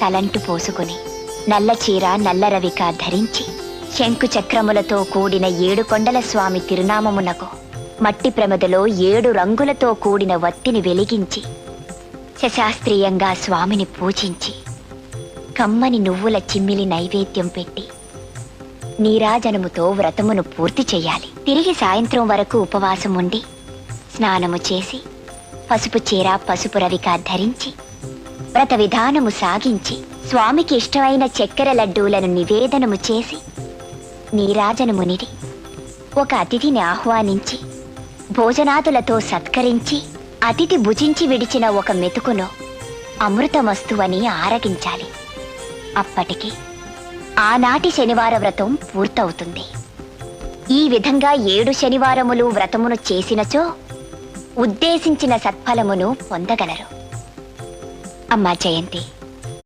తలంటు పోసుకుని నల్ల చీర నల్ల రవిక ధరించి శంకు చక్రములతో కూడిన 7 కొండల స్వామి తిరునామమునకు మట్టి ప్రమదలో 7 రంగులతో కూడిన వత్తిని వెలిగించి శశాస్త్రీయంగా స్వామిని పూజించి కమ్మని నువ్వుల చిమ్మిలి నైవేద్యం పెట్టి నీరాజనముతో వ్రతమును పూర్తి చెయ్యాలి. తిరిగి సాయంత్రం వరకు ఉపవాసం ఉండి స్నానము చేసి పసుపు చీర పసుపు రవిక ధరించి వ్రత విధానము సాగించి స్వామికి ఇష్టమైన చక్కెర లడ్డూలను నివేదనము చేసి నీరాజనమునిడి ఒక అతిథిని ఆహ్వానించి భోజనాదులతో సత్కరించి అతిథి భుజించి విడిచిన ఒక మెతుకును అమృతమస్తువని ఆరగించాలి. అప్పటికి ఆనాటి శనివార వ్రతం పూర్తవుతుంది. ఈ విధంగా 7 శనివారములు వ్రతమును చేసినచో ఉద్దేశించిన సత్ఫలమును పొందగలరు. అమ్మా జయంతి,